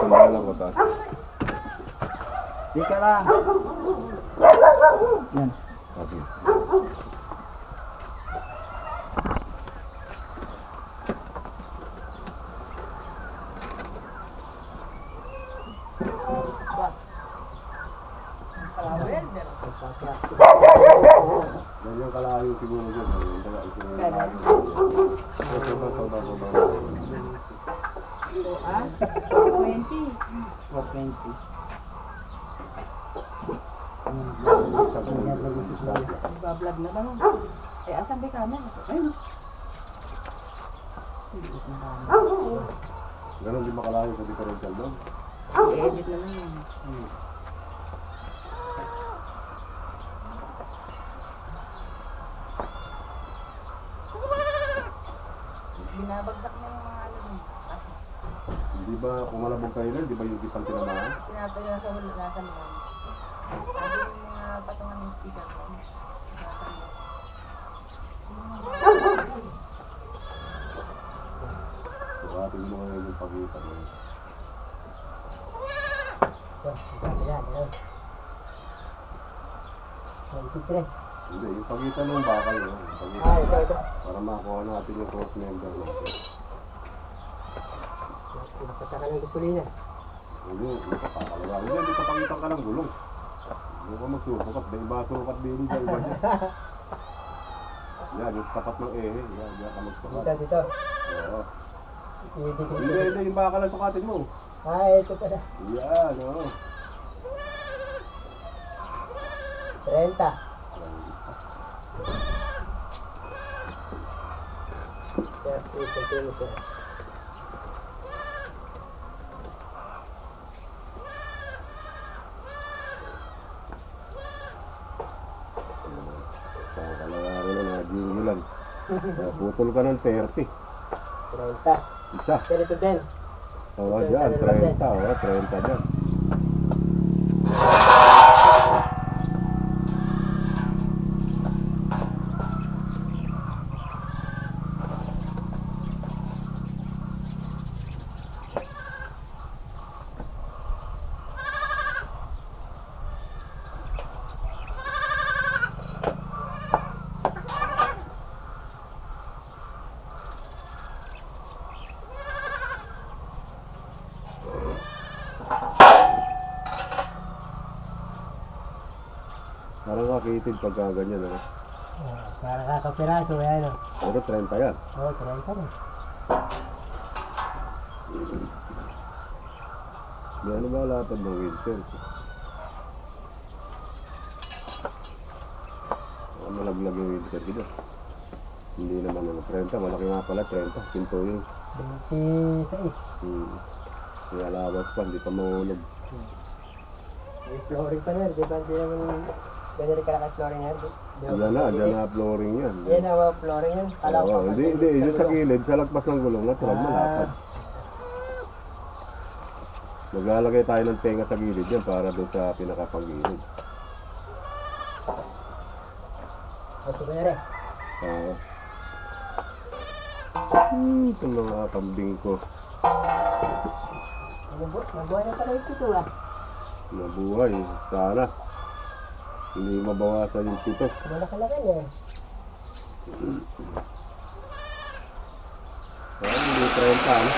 Sandalan ko ta. Di ka lang. Yan. Okay. Ganyan kalayo siguro dyan. Ah? 20. 420. Nagbablog na ba? Eh, asan ba yung camera? Ayun. Hindi na camera. Ganon din makalayo sa differential doon. I-edit naman yun. Binabagsak na yung mga ano dun. Kasi Hindi ba kung malabog kayo na, di ba yung kitang tinamaan? tinatayo na sa huli, nasa loob. Sabi yung mga patungan ng speaker ko. Nasa loob. Sukatin mo ngayon yung pagitan mo. Yan. 23. Hindi, yung pagitan ng bakal yun. Yung pagitan. Ah, ito. Para makuha natin yung cross member natin. Pinapataka ng gasolina. Hindi, papakalawa. Hindi sa pagitan ka ng gulong. Hindi ka magsusukat. May iba sukat din sa iba dyan. Yan, yung tapat ng ehe. Yan, yan ka magsukat. Dito. Oo. Idikit. Hindi, yung bakal ang sukatin mo. Ah, ito pala. Yan, oo. 30. 30 centimeter. Kalawari na na, jingulan. Putol ka ng 30. 30. Isa. Ganito din. Oo, dyan, 30. Oo, 30 dyan. Parang makitid pagka ganyan, ano? Para kakapiraso, yan. Pero 30 yan. Oo, 30 na. May ano ba lapad ng winter? Malaglag yung winter dito. Hindi naman ano, 30. Malaki nga pala, 30. Pinto yun. 26. May alabas pa, hindi pa mahulog. May flooring pa na, di ba? Hindi naman ganyan ka naka-flooring yan. Diyan na flooring yan. Yan na flooring yan. Kala ko Oo, hindi. Yung sa kilid, sa lagpas ng gulong, natural malapad. Maglalagay tayo ng tenga sa gilid yan para doon sa pinakapangilid. Ito ba yan Ito mga kambing ko. Mabuhay na pala yung pito ah. Nabuhay. Sana. Hindi mabawasan yung pito. Malaki-laki niya. Hindi 30 ano?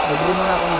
Nagli mo na akong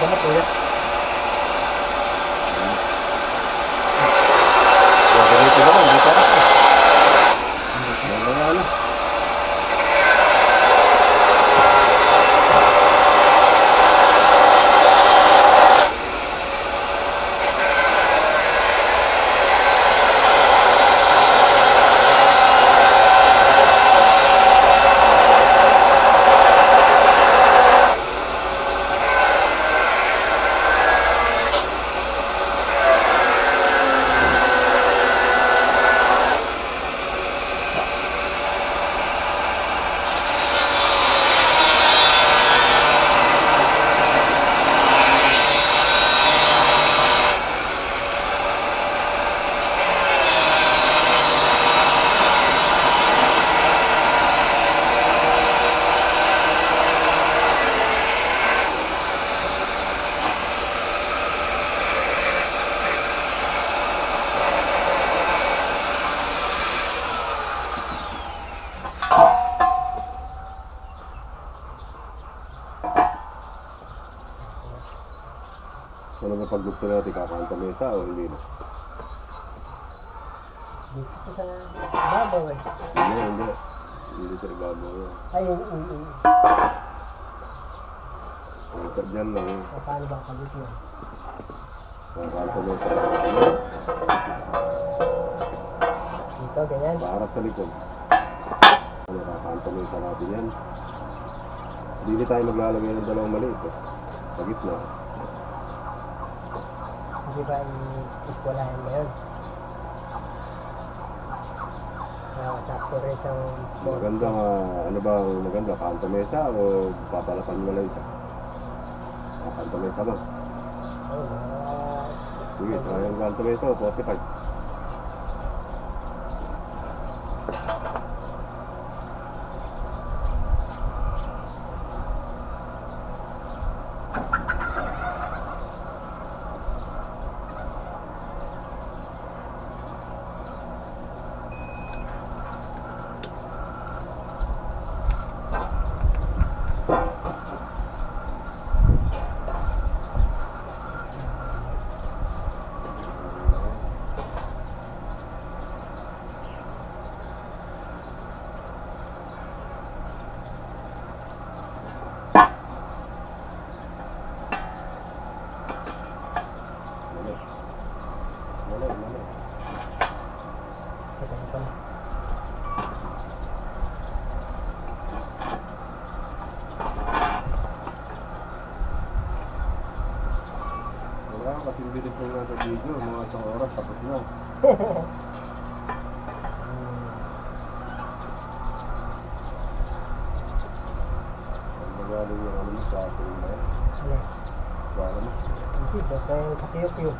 pag gusto natin kakanta mesa o hindi na? Dito sa babaw eh. Hindi. Hindi sa ibabaw yan. Ay, Diyan lang eh. paano ba kalit mo? Kakanta mesa. Dito, ganyan. Paharap sa likod. Kakanta mesa natin yan. Hindi tayo maglalagay ng dalawang maliit eh. Sa gitna. Hindi ba i-iskolahin mo yun? Sakto rin sa... Maganda ano ba ang maganda? Kanta mesa o papalapan mo lang isa? Kanta mesa ba? Oo, Sige, tayong kanta mesa o 45. Mali. ito pa na. Wala, kasi bilis mo nga sa video, mga isang oras, tapos na. Ang magaling yung ano mo sa akin na yan. Ano? Para mo. Hindi, basta yung sa kiyok-kiyok.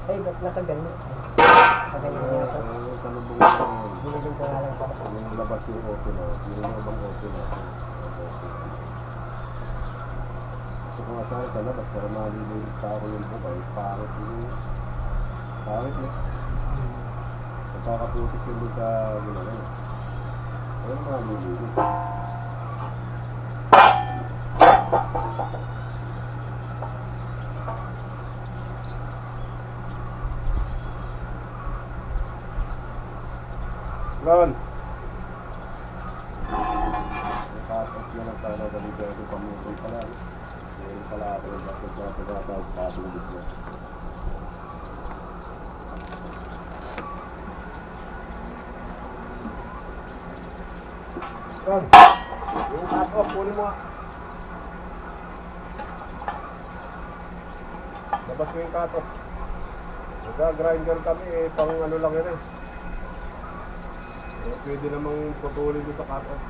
Ay, ba't nakaganyan? Nakaganyan niya ako. Sa lubong na yun. Binigyan ko nga lang para. Yung labas yung open na, yung labang open na. Gusto ko nga sa labas para malililig sa ako yung bukay. Pangit yung... Pangit eh. Nagkakaputik yung doon sa ginagawa. Ayun malililig. Ron! Nakasot na lang sana sa video ito pamukul pala. Ngayon pala ako yung bakit sa pagkatawag sa ating video. Ron! Yung cut-off, kunin mo nga. Labas mo yung cut-off. Nagka-grinder kami eh, pang ano lang yun eh. Pwede namang putulin doon sa cut-off.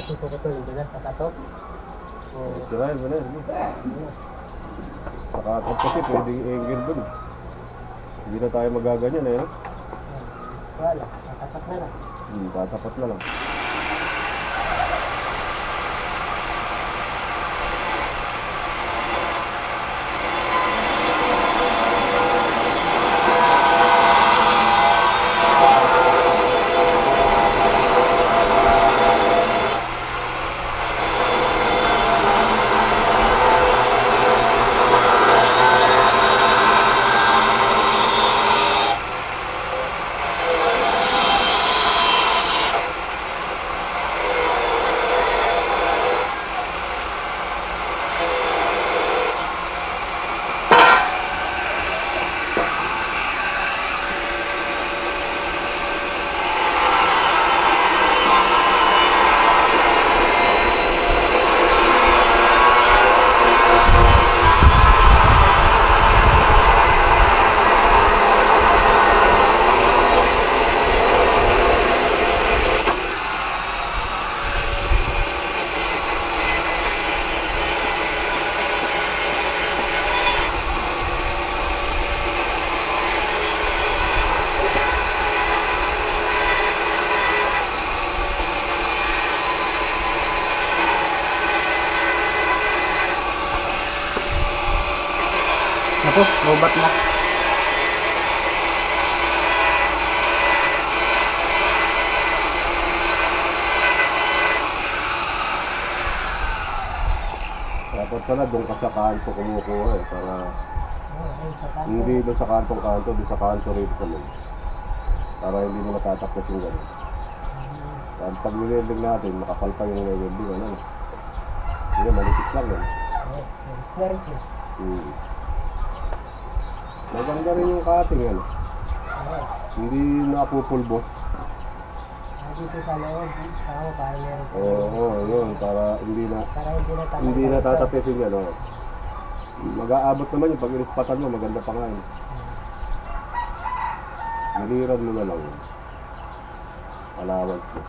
Tutuputol din na sa katok. Tirahin mo na yun. Sa cut-off kasi pwedeng angle doon. Hindi na tayo magaganyan eh. No? Wala, tatapat na lang. Tatapat na lang. Naku, robot na. Dapat pala doon ka sa kanto kumukuha eh, para Ayun, sa kanto. hindi doon sa kantong-kanto, doon sa kanto rito sa loob. Para hindi mo natatapos yung gano'n. Pag niwelding natin, makapal pa yung niwelding, ano. Hindi, malipis lang yan. Eh, nag-swerve eh. Maganda rin yung cutting, ano. Oo. Hindi napupulbos. Dito sa loob, tama para meron pa. Oo, yun, para hindi na Para hindi hindi natatapos yung gano'n. Mag-aabot naman yung pag-irispatan mo, maganda pa nga yun. Niliran mo na lang yun. Allowance mo.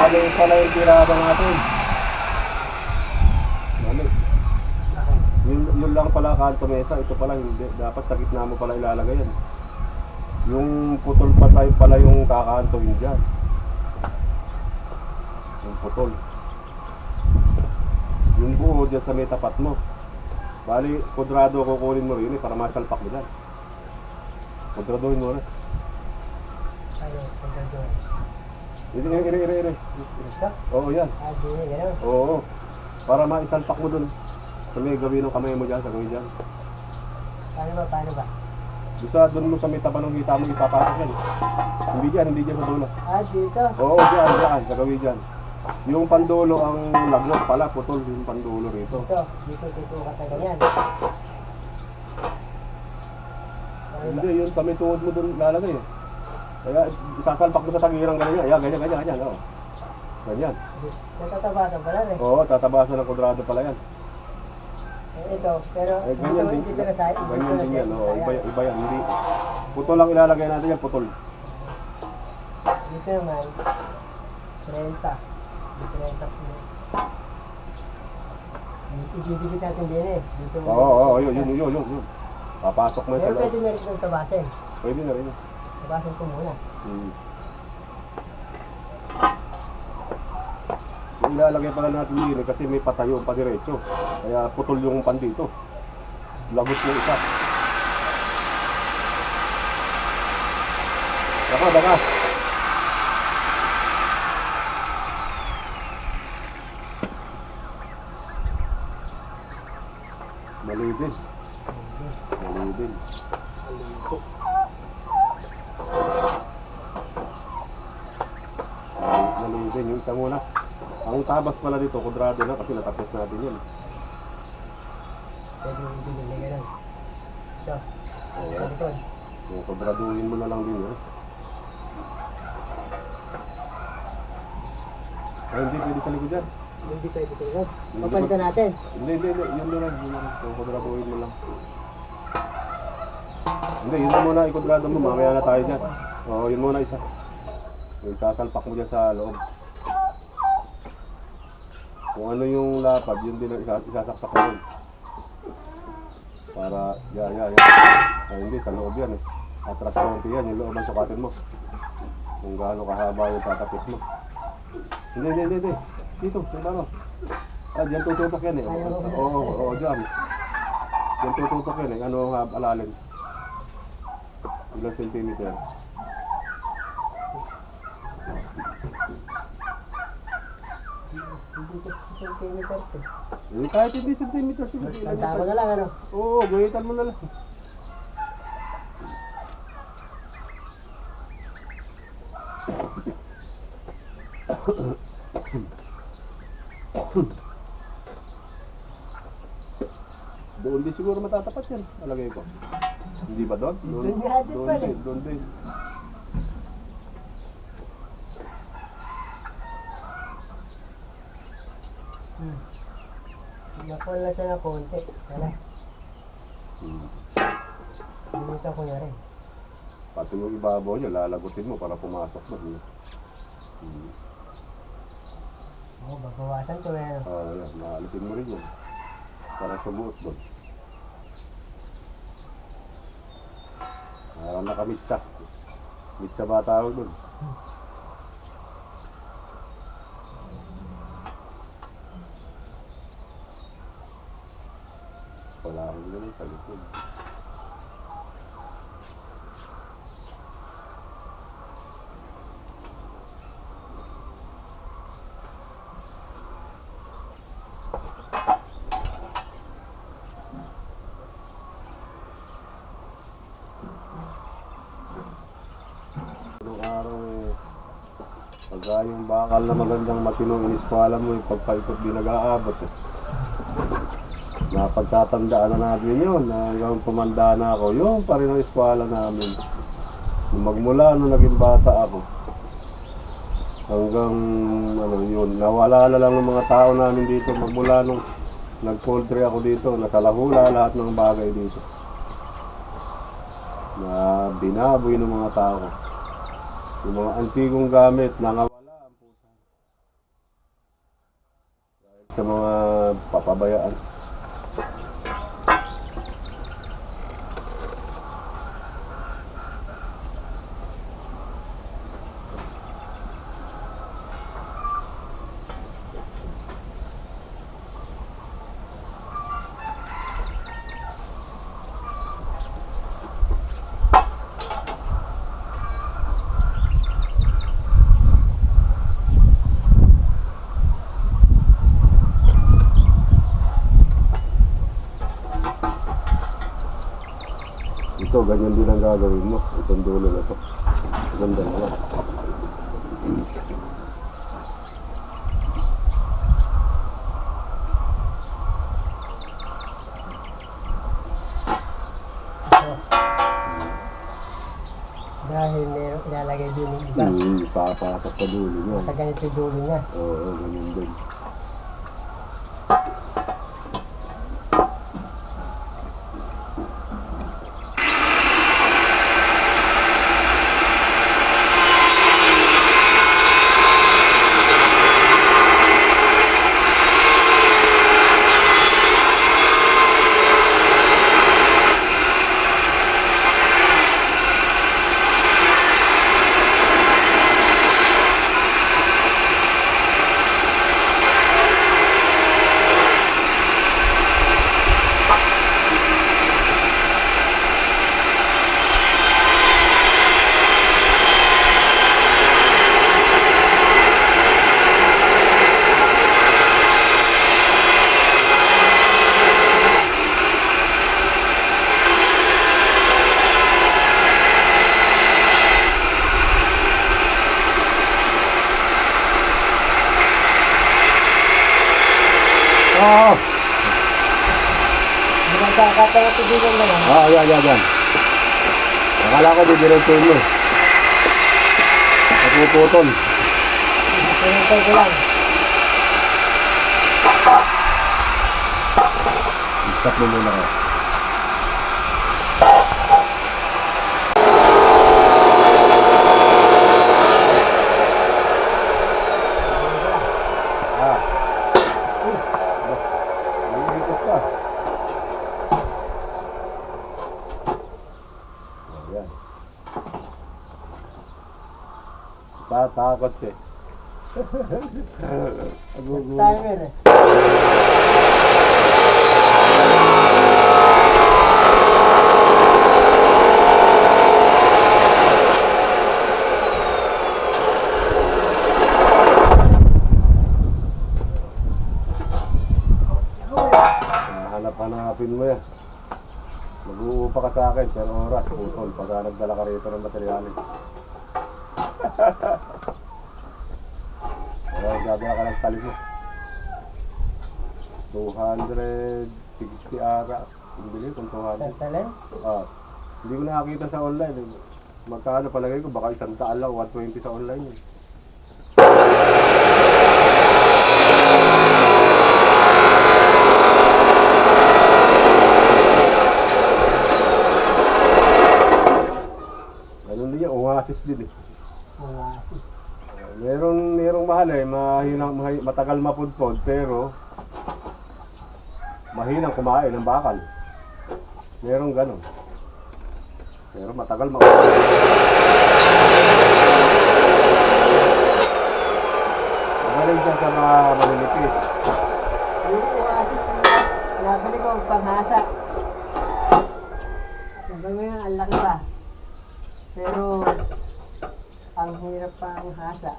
Ano pala yung tirada natin? Ano? Yun lang pala kanto mesa, ito pala hindi. Dapat sa gitna mo pala ilalagay yan. Yung putol pa tayo pala yung kakantohin dyan. Yung putol. Yung buo dyan sa may tapat mo. Bali, kudrado kukunin mo rin para masalpak mo dyan. Kudradohin mo rin. Ayun, pagkado. Iri. Ito? Oo, yan. Di, gano'n. Oo. Para maisalpak mo dun. Sa may gawin ng kamay mo dyan, sa gawin dyan. Paano ba? Bisa dun mo sa may taba ng hita mo ipapasok yan. Hindi dyan sa dulo. Dito. Oo, dyan, sa gawin dyan. Yung pandulo ang lagnat pala, putol yung pandulo rito. Dito tutukat na ganyan. Hindi, yun sa may tuhod mo dun lalagay eh. Kaya isasalpak mo sa tagirang ganyan. Ayan, ganyan. Oo. Ganyan. Natatabasan pala rin. Oo, tatabasan ng kudrado pala yan. Ito, pero Ganyan din. dito na sa Ganyan din yan. Oo, iba yan. Hindi. Putol lang ilalagay natin yan, putol. Dito naman, 30. Dito 30. Ididikit natin din eh. Dito. Oo, yun. Papasok mo Pero sa pwede loob. na rin itong tabasin. Pwede na rin. Tabasin ko muna. Yung ilalagay pala natin din kasi may patayo pa diretso. Kaya putol yung pan dito. Lagot yung isa. Baka. Mali din. Mali din yung isa muna. Ang tabas pala dito, kudrado na kasi natapos natin yun. Pwede yung ibigin na gano'n. Ito. Sa likod. Yung kudraduhin mo na lang din yun. Ay, hindi pwede sa likod yan. Hindi pwede kayo. Papalitan natin. Hindi. Yun na lang. Kukudraduhin mo lang. Hindi, yun na muna. Ikudrado mo. Mamaya na tayo dyan. Oo, yun muna isa. Yung sasalpak mo dyan sa loob. Kung ano yung lapad, yun din ang isasaksak mo yun. Para, yan. Ay, hindi, sa loob yan eh. Atras konti yan, yung loob ang sukatin mo. Kung gaano kahaba yung tatapis mo. Hindi. Dito, ano? Diyan tututok yan eh. Oo, dyan. Diyan tututok yan eh. Ano ang alalim? Ilang centimeter? Hindi ko centimeter to. Kahit hindi centimeter, Tanda ko na lang ano. Oo, guhitan mo na lang. Doon din siguro matatapat yan, alagay ko. Hindi ba doon? Doon nga din pala eh. Doon din. Nakuha lang siya na konti. Wala. Limitan ko na rin. Pati yung ibabaw niya, lalagutin mo para pumasok mo. Oo, babawasan ko na. Yan, naalipin mo rin yun. Para sumuot doon. Parang nakamitsa. Mitsa ba tawag doon? Wala akong ganun sa likod. Anong araw eh, pagka yung bakal na magandang matinong iniskwala mo, pagpaikot di nag-aabot eh. Napagtatandaan na natin yun, na hanggang pumanda na ako, yun pa rin ang eskwela namin. Nung magmula nung naging bata ako, hanggang yun, nawala na lang ng mga tao namin dito, magmula nung nag-poultry ako dito, nasalahula lahat ng bagay dito. Na binaboy ng mga tao. Yung mga antigong gamit, nangawala ang pusa. Dahil sa mga papabayaan. Ito, ganyan din ang gagawin mo. Itong dulo na ito. Ganda na lang. Dahil meron ilalagay din yung iba. Papasok sa dulo niya. Sa ganito yung dulo niya. Oo, ganyan din. Oo! Magkakatawa-tubigan na lang. Oo, yan. Akala ko didiretsuhin mo. Napuputol. Pinintay ko lang. Stop mo muna kayo. Ah. Naiikot ka. Ayan. Tatakot siya. Agugulo. Timer eh. Hanap-hanapin mo yan. Mag-uupa ka sa akin, pero oras, putol, pagka nagdala ka rito ng materyales. Kaya gagawa ka ng tali mo. 260 ara. Ang bilis, kung 200. Talent? Ah, hindi ko nakakita sa online. Magkano palagay ko, baka 100 lang, 120 sa online. Ganun din yan, Oasis din eh. Oasis. Merong mahal eh, matagal mapudpod, pero mahinang kumain ng bakal. Merong ganun. Pero matagal mapudpod. Magaling siya sa mga malinipis. Yung Oasis na nabili ko panghasa. Hanggang ngayon, ang laki pa. Pero, ang hirap pa ang hasa.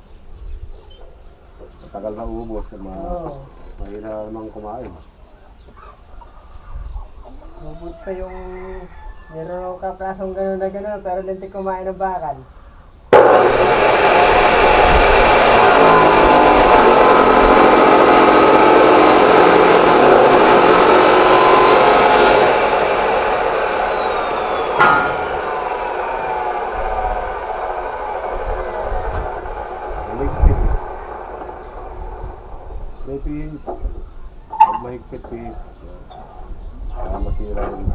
Matagal na ubos, Oo. mahina namang kumain. Mabut pa yung meron akong kaprasong gano'n na gano'n, pero lintik kumain ng bakal. Mahigpit. May pihit. Pag mahigpit pihit. Kaya masira yun.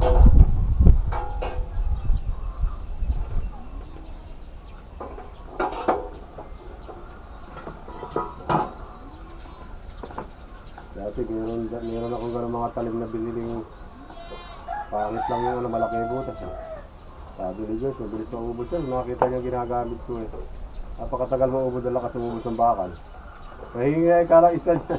Dati meron akong gano'ng mga talim na biniling pangit lang yun, malaki yung butas. Sabi ni Joyce, mabilis maubos yan. Nakita niya ginagamit ko eh. Napakatagal maubos na lakas umubos ng bakal. Mahingay ka lang isa niya.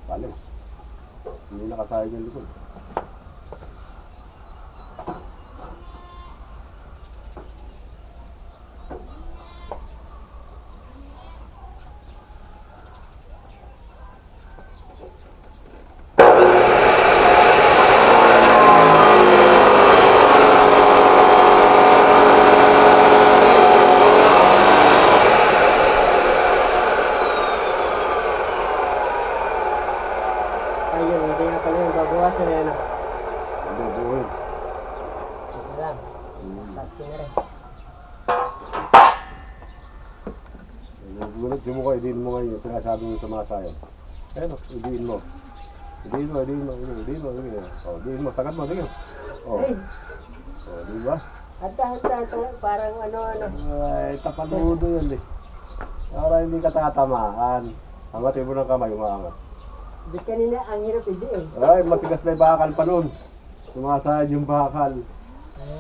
Palim. Hindi nakasayag yung likod. Ayun, hindi nga pala yung babawasan na yan. Hindi, buhay. Ito lang, tatlo na rin. Nagulat yung mukha, idiin mo ngayon. Sinasabi mo sumasayang. Ayun, idiin mo. Idiin mo. O, idiin mo. Sagad mo, tingin. O, Ay, di ba? hanta, parang ano. Ay, tapaludo yan eh. Para hindi ka tatamaan. Angatin mo ng kamay, umaangat. Di kanina, ang hirap hindi eh. Ay, matigas na yung bakal pa nun. Sumasayad yung bakal.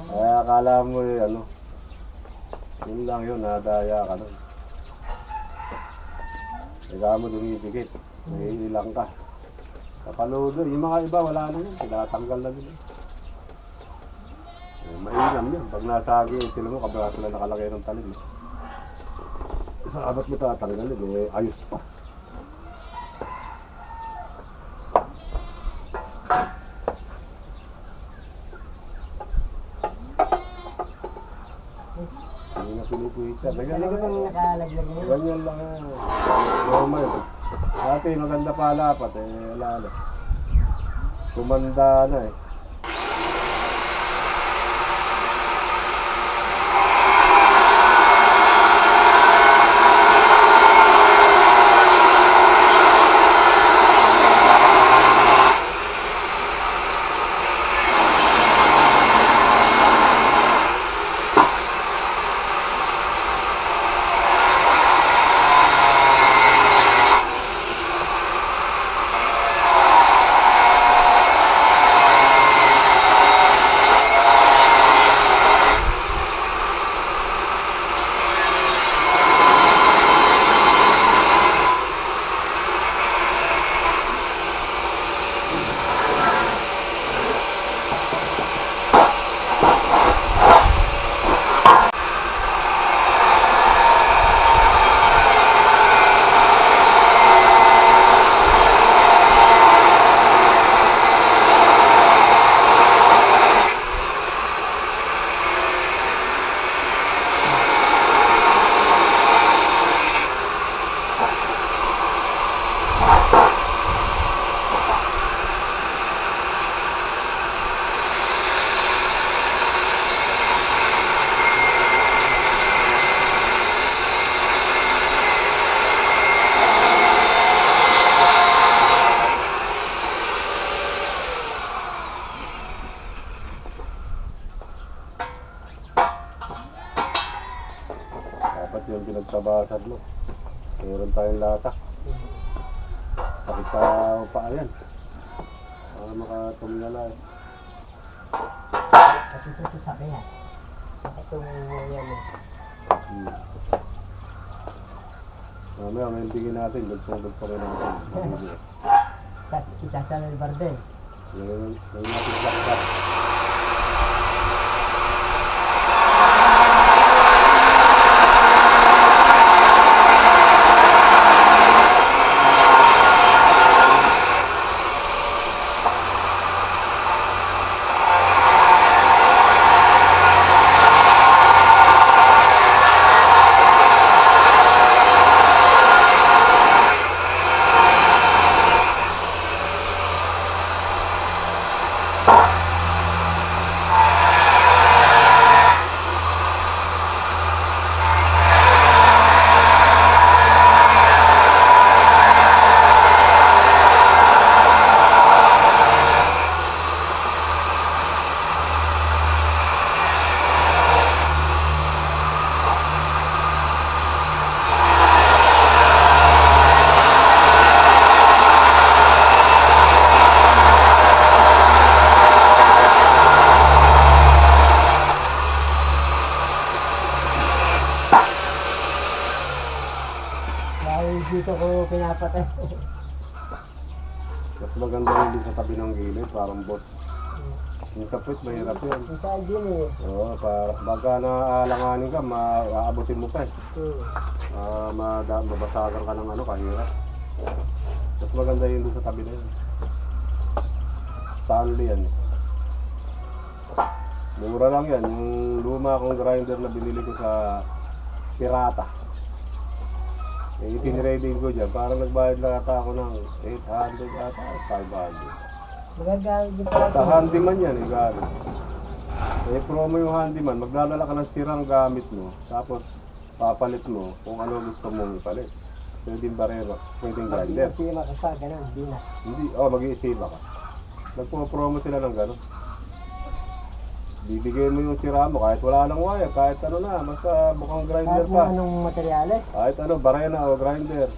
Kaya akala mo eh, ano. Yun lang yun, nadaya ka nun. Kaya mo dumidikit. May ilang ka. Tapaludo. Yung mga iba, wala na yun. Tinatanggal na nila. Mainam yun. Pag nasagi, sila mo, kabila sila nakalagay ng talim. Sabat mo tatanggalin eh, ayos pa. Hindi na pinipitan. Talaga bang nakalaglag mo? Ganyan lang yan. Normal. Dati maganda palapat eh, wala na. Tumanda na eh. Dapat yung pinagtabasan mo. Meron tayong lata. Sakit sa paa yan. Para makatumingala eh. Kasi sa sasakyan. Itong yan eh. Mamaya, may tingin natin. Dagpong-dagpong natin. Itasal ng bardel. Ngayon natin saksak. Dahil dito ko pinapatay. Mas maganda yung din sa tabi ng gilid, parang bot. Yung kapit, mahirap yun. Yung sa din eh. Oo, baga naalanganin ka, maaabutin mo pa eh. Mabasagan ka ng ano, kahirap. Mas maganda yun doon sa tabi na yun. Stanley yan. Mura lang yan. Yung luma kong grinder na binili ko sa Pirata. Eh, itinrating ko dyan. Parang nagbayad lang ata ako ng 800 ata, 500. Maganda din pala. Sa handyman yan eh, gamit. Eh, promo yung handyman. Magdadala ka ng sirang gamit mo. Tapos, papalit mo kung ano gusto mong ipalit. Pwedeng barero, pwedeng grinder. Kasi makasa, ganun, di na. Hindi, mag-iisiba ka. Nagpo-promo sila ng gano'n. Bibigyan mo yung sira mo kahit wala nang wire, kahit ano na, basta bukang grinder Kahit pa. kung anong materyales. Kahit ano, barena o grinder.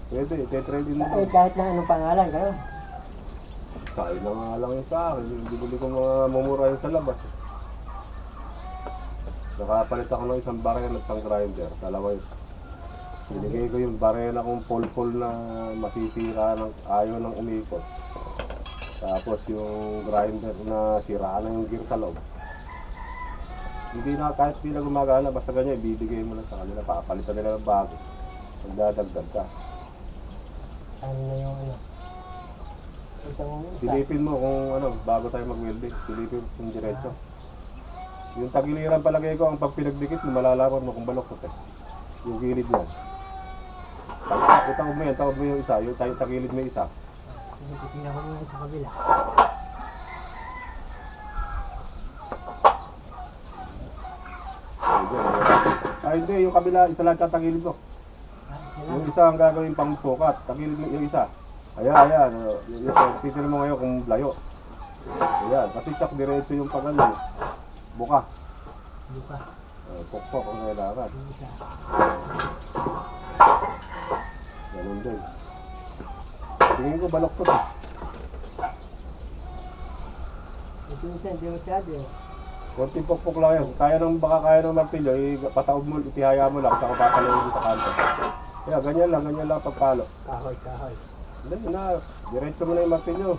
Pwede, ite-trade mo. Kahit na anong pangalan, ganun. Sayo na nga lang yung sa akin, bibili ko mga mumura yung sa labas. Nakapalit ako ng isang barena at isang grinder, dalawa yun. Binigay ko yung barena kong pol-pol na masisira ng ayaw ng umikot. Tapos yung grinder na sira na yung gear sa loob. Hindi na, kahit di na gumagana, basta ganyan, ibibigay mo lang sa kanila, papalitan nila ng bago. Magdadagdag ka. Ano na yung ano? Isang isa. Silipin mo kung ano, bago tayo mag-welding, silipin mo kung diretso. Yung tagiliran palagay ko, ang pag pinagdikit mo, malalaman mo kung baloktot eh. Yung gilid mo. Takod mo yung isa, yung tagilid mo yung isa. Sige, titignan ko muna sa kabila. Hindi, yung kabila, isa lang tatagilid mo. Sila. Yung isa ang gagawin pang sukat, tagilid mo yung isa. Ayan. Titignan mo ngayon kung layo. Ayan, kasi tsak diretso yung pagano. Buka. Buka. Pokpok ang kailangan. Yung isa. Ganun din. Tingin ko balok to. Ito yung isa, hindi masyado eh. Konting pokpok lang yan. Baka kaya ng martilyo, pataob mo, itihaya mo lang, saka papalayin mo sa kanto. Kaya ganyan lang pagpalo. Kahoy. Hindi na, diretso mo na yung martilyo.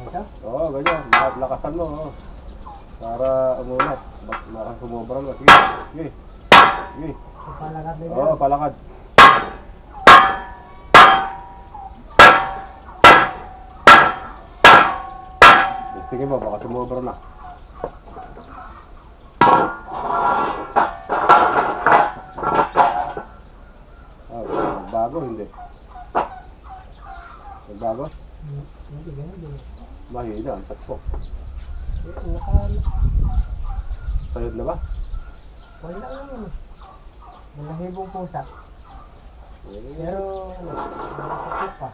Ito? Oo, ganyan. Lakasan mo. Oo. Para umulat. Baka sumobra mo. Sige. Palakad na Oo, palakad. Sige mo, baka sumobra na. Nagbago, hindi. Nagbago? Hindi, ganun din. Mahina, ang sakpo. Sayod na ba? Wala lang yun. Malahibong pusa. Pero, nakasakit pa.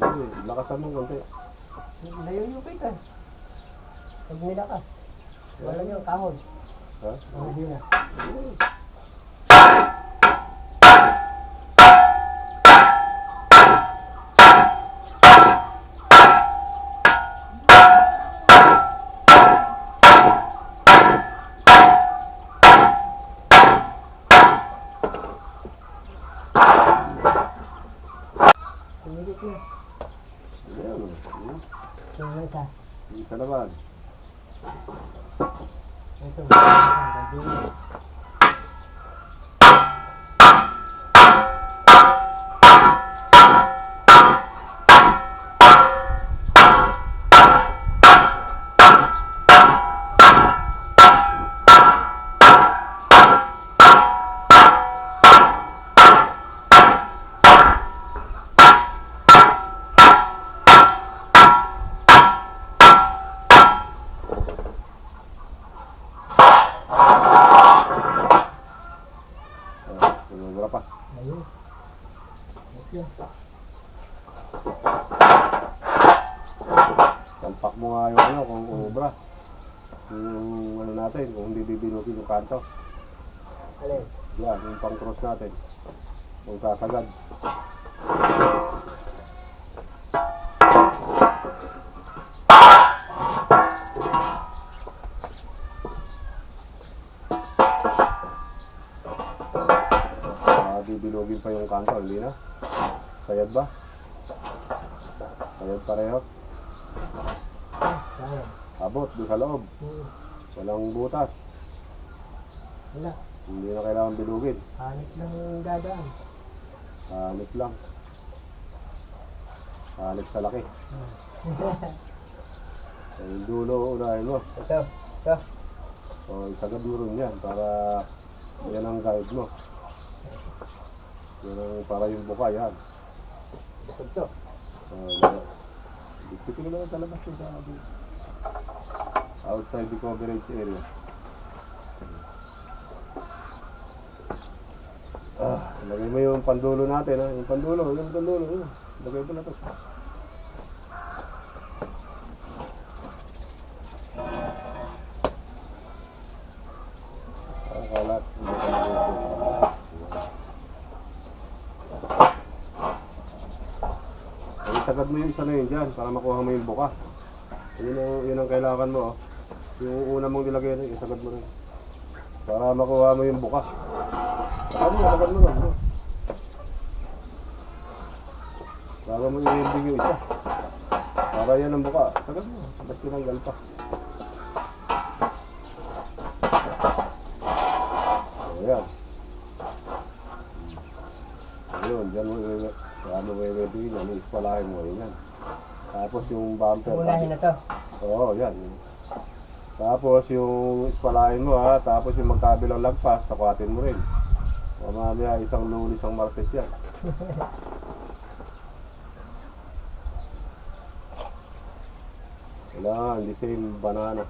Sige, lakasan mo konti. Layo yung kita. Pag nilakas. Wala yung kahon. Ha? Hindi na. Tumigit na. Ayan. Ito na isa. Isa naman. Ito. Sumobra pa. Ayun. Okay. Salpak mo nga yung ano, kung umubra. Yung ano natin, kung hindi bibinugin yung kanto. Alin? Yan, yung pang cross natin. Kung sasagad. Bibilogin pa yung kanto, hindi na? Sayad ba? Sayad pareho? Sayang. Abot, doon sa loob. Walang butas. Wala. Hindi na kailangan bilugin. Hanip lang yung dadaan. Hanip lang. Hanip sa laki. So, yung dulo, unahin mo. Ito. O, isagad mo rin yan para yan ang guide mo. Yan ang para yung buka, yan. Ito. Dito ko lang talabas yung sa outside the coverage area. Lagay mo yung pandulo natin, ha? Yung pandulo. Yun. Lagay mo na to. Kalat. Isagad mo yung isa na yun dyan para makuha mo yung buka. Yun ang kailangan mo. Oh. Yung una mong nilagay na, isagad mo rin. Para makuha mo yung buka. Isagad mo rin. Bago mo i-ending yung isa. Para yan ang buka. Isagad mo. Ba't tinanggal pa? Ayan. Ayun, dyan mo welding yan, ispalahin mo yan. Tapos yung bumper. Unahin na to. Oo, yan. Tapos yung ispalahin mo ha, tapos yung magkabilang lagpas, sakwatin mo rin. O mamaya isang lunes ang martes yan. Kailangan, the same banana.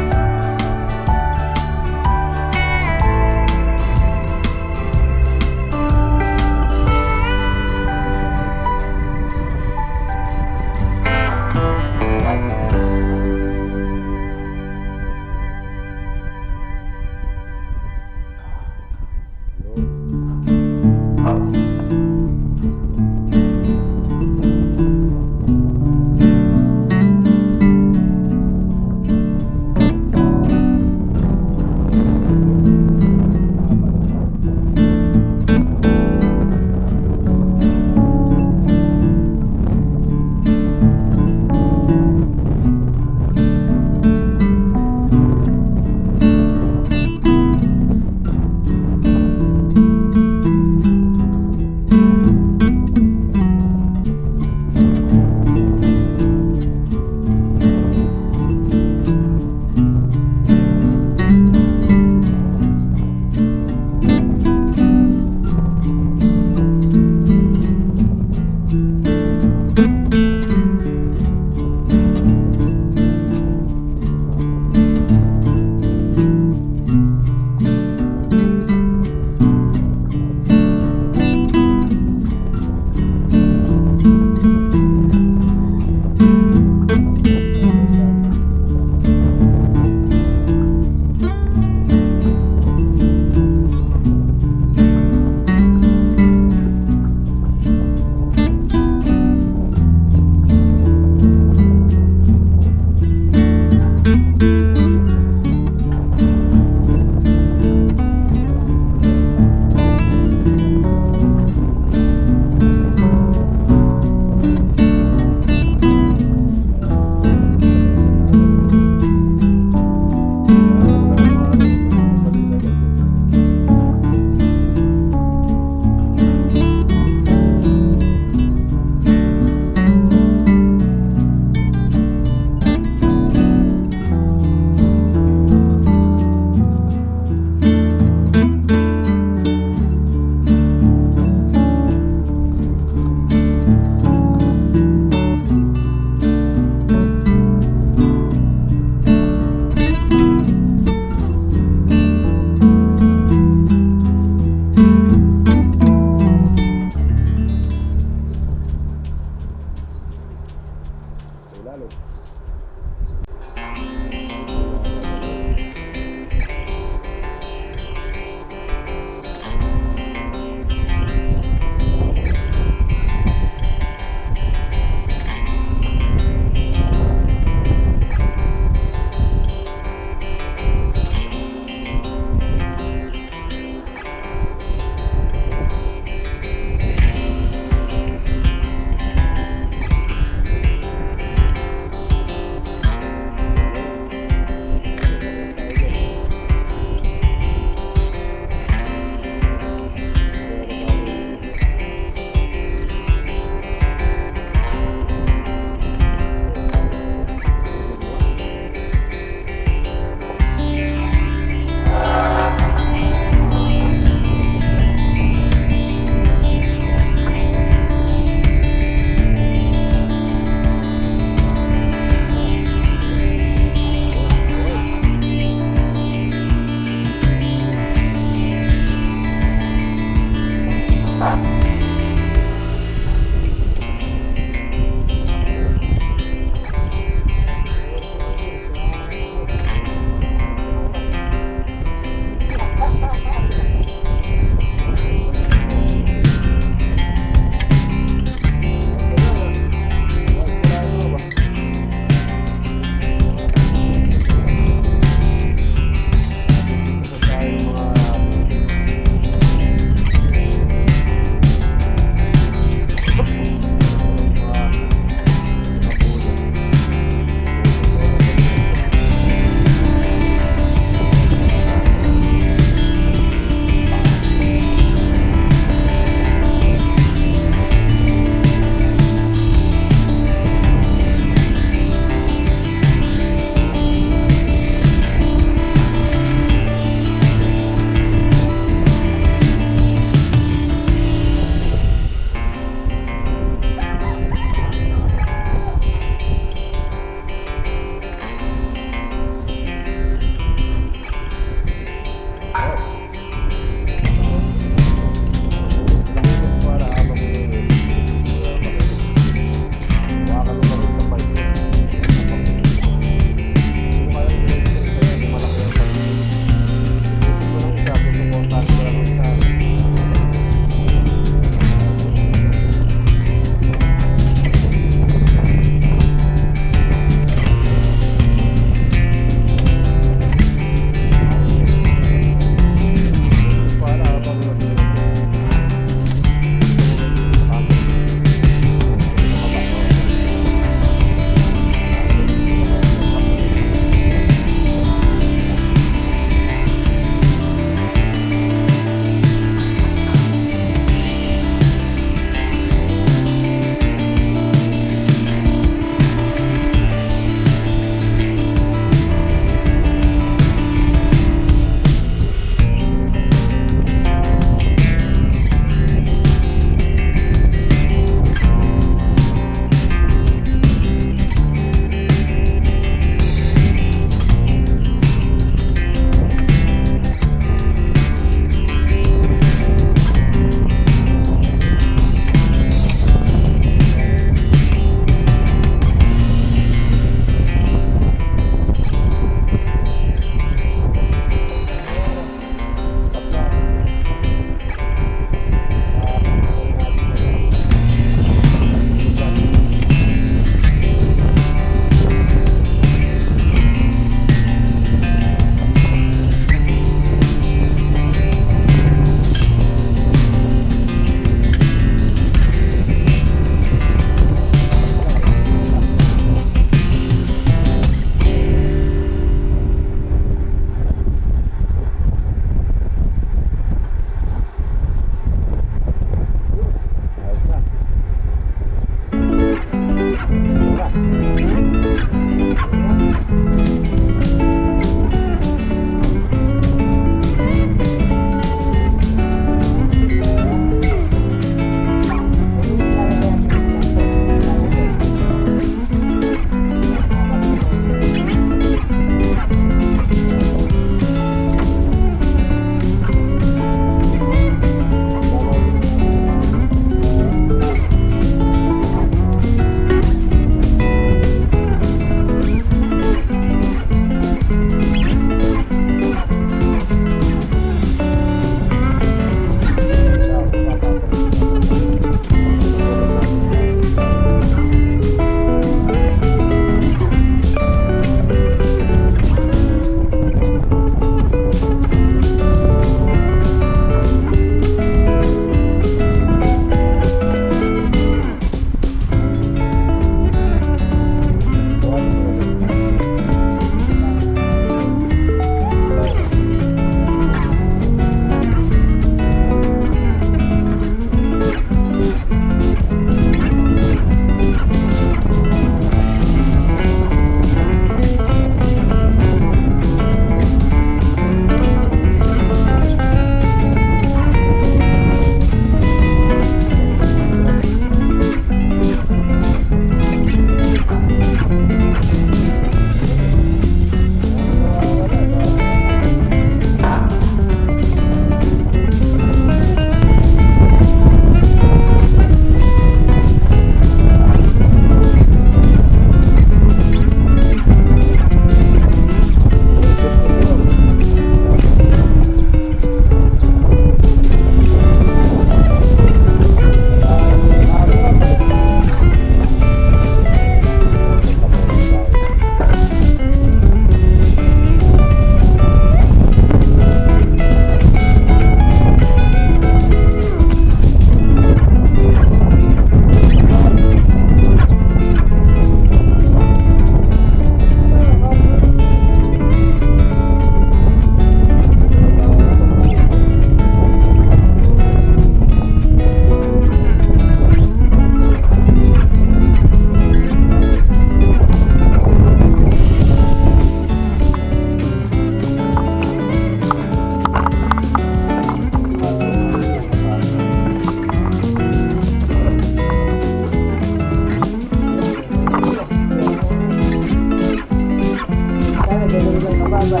ganun lang kababa.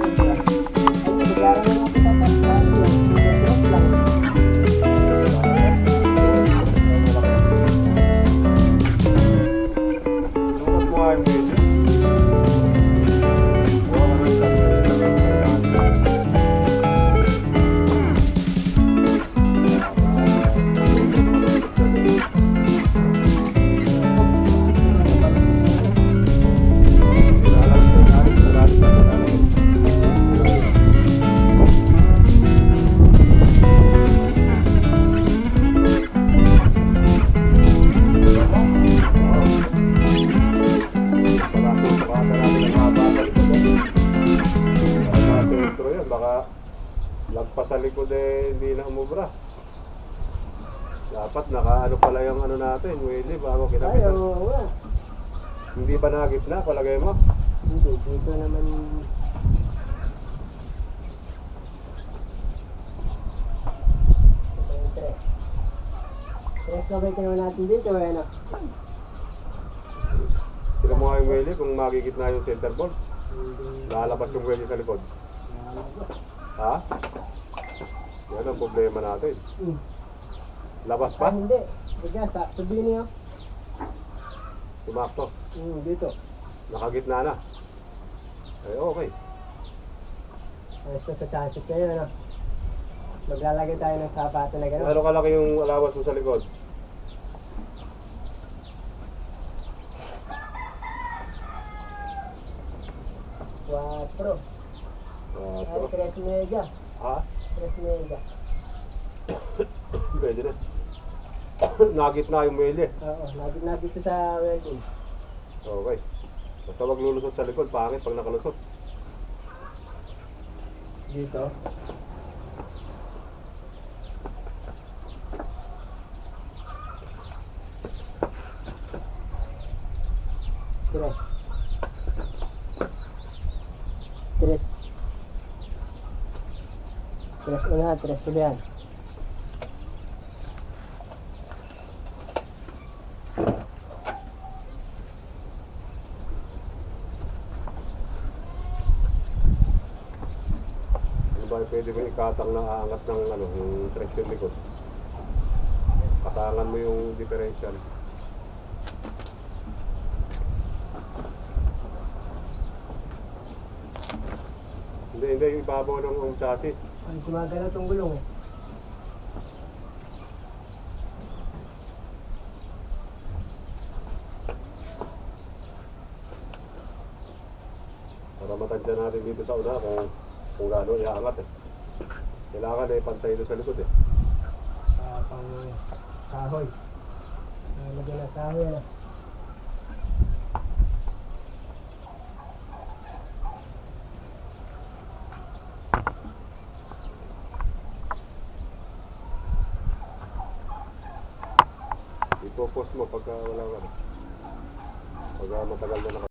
Ay, nagkakaroon na ako sa test drive niya. Test lang. Sukat mo nga yung video. Baka lagpas sa likod eh, hindi na umubra. Dapat nakaano pala yung ano natin, Willie, bago Ay, kinabitan. oo nga. Hindi ba nakagitna, palagay mo? Hindi, dito naman. Ito yung tres. Tres na ba yung kinuha natin dito, eh, ano? Sila mo nga yung Willie kung magigitna yung center ball. Hindi. Lalabas yung Willie sa likod. Ha? Yan ang problema natin. Labas Ah, pa? hindi. Bigas, sabihin niyo. Sumakto. Dito. Nakagitna na. Ay, okay. Ayos na sa chances na yun, ano? Maglalagay tayo ng sapato na gano'n. Ano kalaki yung alawas mo sa likod? Quatro. Ay, Pero, tres mega. ha? Tres mega. Pwede na. Nagitna yung Willie. Oo, na dito sa welding. Okay. Basta wag lulusot sa likod, pangit pag nakalusot. Dito. Tres. Tres. Tres una, tres ulihan. Ano ba pwede mo ikatang na aangat ng ano, yung traction likod? Katangan mo yung differential. Hindi, yung ibabaw ng chassis. Ay, gumagalaw tong gulong eh. Para matansya natin dito sa una kung gaano iaangat eh. Kailangan eh, pantay doon sa likod eh. Pang kahoy. Lagyan na kahoy na. Ipopost mo pagka wala ka. Pagka matagal na